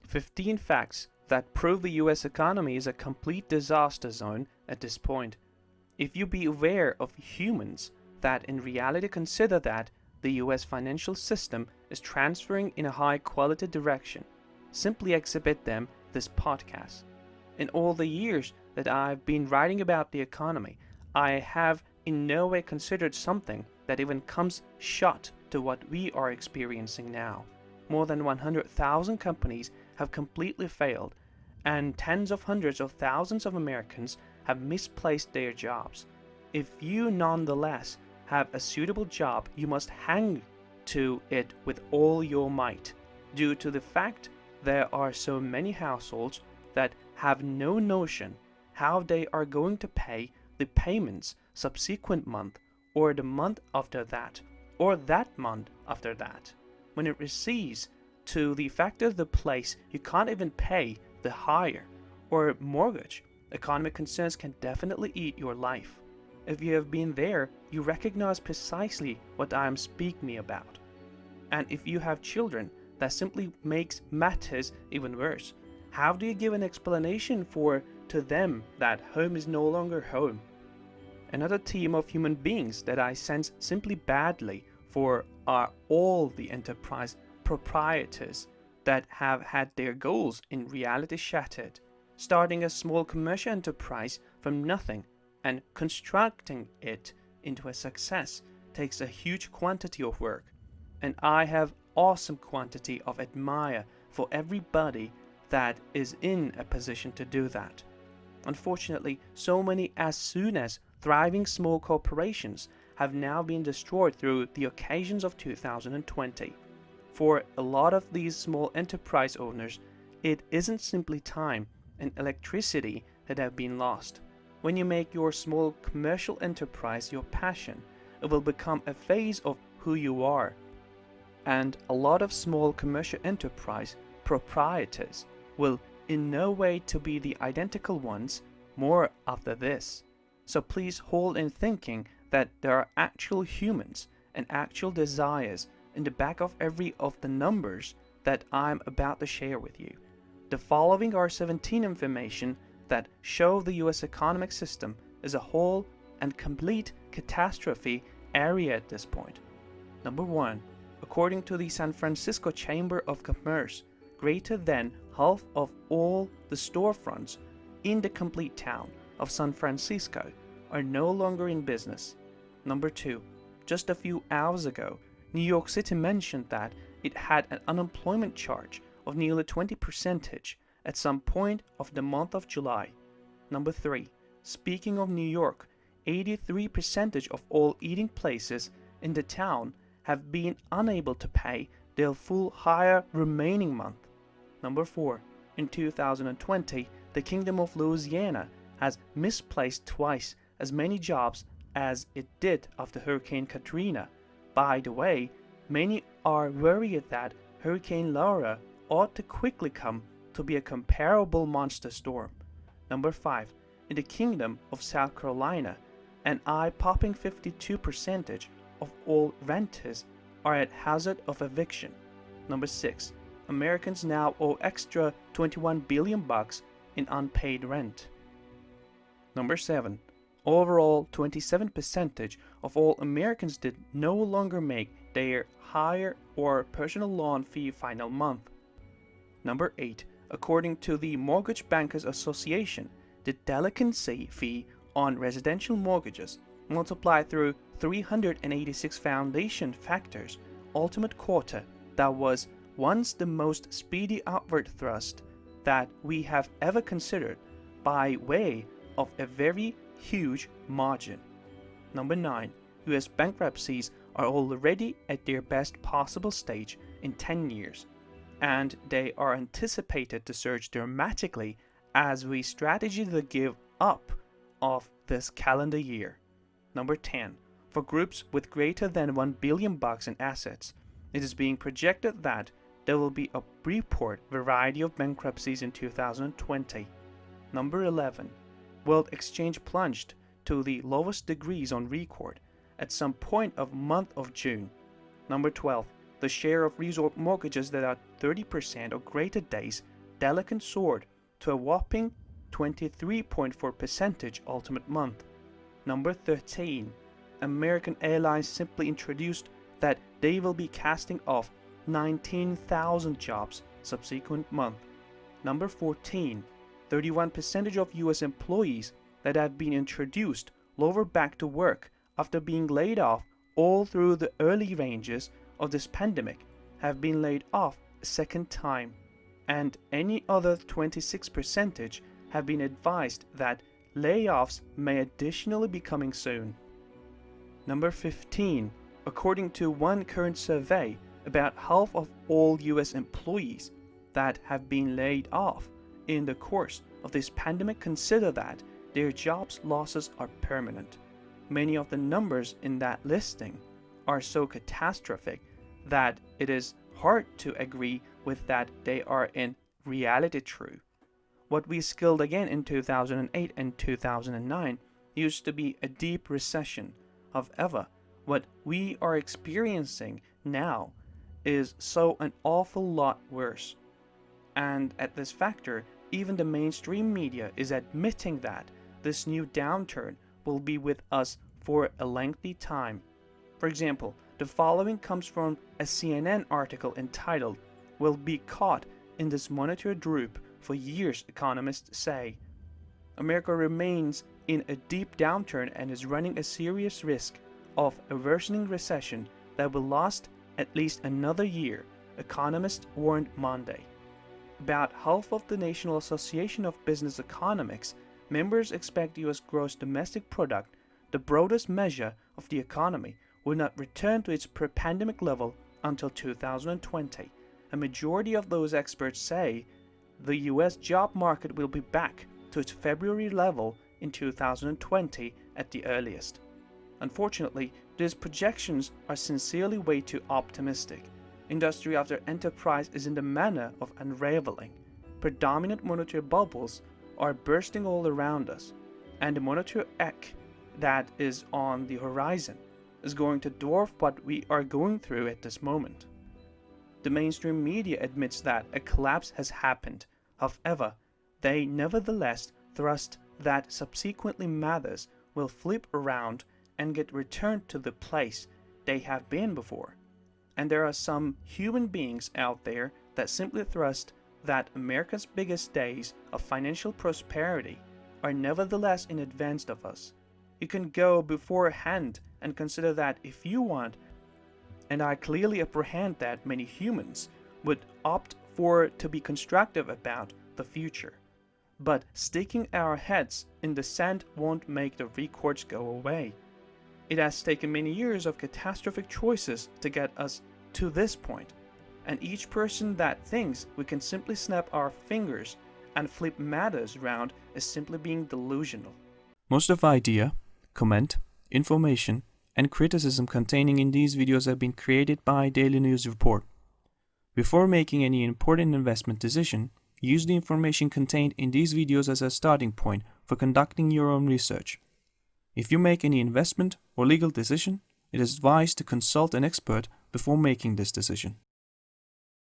15 facts that prove the US economy is a complete disaster zone at this point. If you be aware of humans that in reality consider that the US financial system is transferring in a high quality direction, simply exhibit them this podcast. In all the years that I've been writing about the economy, I have in no way considered something that even comes short to what we are experiencing now. More than 100,000 companies have completely failed, and tens of hundreds of thousands of Americans have misplaced their jobs. If you nonetheless have a suitable job, you must hang to it with all your might, due to the fact there are so many households that have no notion how they are going to pay the payments subsequent month, or the month after that, or that month after that. When it recedes to the fact of the place you can't even pay the hire or mortgage, economic concerns can definitely eat your life. If you have been there, you recognize precisely what I am speaking about. And if you have children, that simply makes matters even worse. How do you give an explanation to them that home is no longer home? Another team of human beings that I sense simply badly for are all the enterprise proprietors that have had their goals in reality shattered. Starting a small commercial enterprise from nothing and constructing it into a success takes a huge quantity of work, and I have awesome quantity of admire for everybody that is in a position to do that. Unfortunately, so many as soon as thriving small corporations have now been destroyed through the occasions of 2020. For a lot of these small enterprise owners, it isn't simply time and electricity that have been lost. When you make your small commercial enterprise your passion, it will become a phase of who you are. And a lot of small commercial enterprise proprietors will in no way to be the identical ones more after this. So please hold in thinking that there are actual humans and actual desires in the back of every of the numbers that I'm about to share with you. The following are 17 information that show the US economic system is a whole and complete catastrophe area at this point. Number 1. According to the San Francisco Chamber of Commerce, greater than half of all the storefronts in the complete town of San Francisco are no longer in business. Number 2. Just a few hours ago, New York City mentioned that it had an unemployment charge of nearly 20% at some point of the month of July. Number 3. Speaking of New York, 83% of all eating places in the town have been unable to pay their full hire remaining month. Number 4. In 2020, the Kingdom of Louisiana has misplaced twice as many jobs as it did after Hurricane Katrina. By the way, many are worried that Hurricane Laura ought to quickly come to be a comparable monster storm. Number 5. In the Kingdom of South Carolina, an eye-popping 52% of all renters are at hazard of eviction. Number 6. Americans now owe extra $21 billion in unpaid rent. Number 7. Overall, 27% of all Americans did no longer make their hire or personal loan fee final month. Number 8. According to the Mortgage Bankers Association, the delinquency fee on residential mortgages multiplied through 386 foundation factors ultimate quarter that was once the most speedy upward thrust that we have ever considered by way of a very huge margin. Number 9. US bankruptcies are already at their best possible stage in 10 years, and they are anticipated to surge dramatically as we strategically give up of this calendar year. Number 10. For groups with greater than $1 billion in assets, it is being projected that there will be a report variety of bankruptcies in 2020. Number 11. World exchange plunged to the lowest degrees on record at some point of month of June. Number 12. The share of resort mortgages that are 30% or greater days delicate soared to a whopping 23.4% ultimate month. Number 13. American Airlines simply introduced that they will be casting off 19,000 jobs subsequent month. Number 14. 31% of US employees that have been introduced lower back to work after being laid off all through the early ranges of this pandemic have been laid off a second time, and any other 26% have been advised that layoffs may additionally be coming soon. Number 15. According to one current survey, about half of all US employees that have been laid off in the course of this pandemic consider that their jobs losses are permanent. Many of the numbers in that listing are so catastrophic that it is hard to agree with that they are in reality true. What we skilled again in 2008 and 2009 used to be a deep recession. However, what we are experiencing now is so an awful lot worse. And at this factor, even the mainstream media is admitting that this new downturn will be with us for a lengthy time. For example, the following comes from a CNN article entitled, "Will be caught in this monetary droop for years, economists say." America remains in a deep downturn and is running a serious risk of a worsening recession that will last at least another year, economists warned Monday. About half of the National Association of Business Economics members expect U.S. gross domestic product, the broadest measure of the economy, will not return to its pre-pandemic level until 2020. A majority of those experts say the U.S. job market will be back to its February level in 2020 at the earliest. Unfortunately, these projections are sincerely way too optimistic. Industry after enterprise is in the manner of unraveling. Predominant monetary bubbles are bursting all around us, and the monetary ache that is on the horizon is going to dwarf what we are going through at this moment. The mainstream media admits that a collapse has happened. However, they nevertheless thrust that subsequently matters will flip around and get returned to the place they have been before. And there are some human beings out there that simply thrust that America's biggest days of financial prosperity are nevertheless in advance of us. You can go beforehand and consider that if you want, and I clearly apprehend that many humans would opt for to be constructive about the future. But sticking our heads in the sand won't make the records go away. It has taken many years of catastrophic choices to get us to this point, and each person that thinks we can simply snap our fingers and flip matters around is simply being delusional. Most of the idea, comment, information, and criticism containing in these videos have been created by Daily News Report. Before making any important investment decision, use the information contained in these videos as a starting point for conducting your own research. If you make any investment or legal decision, it is advised to consult an expert before making this decision.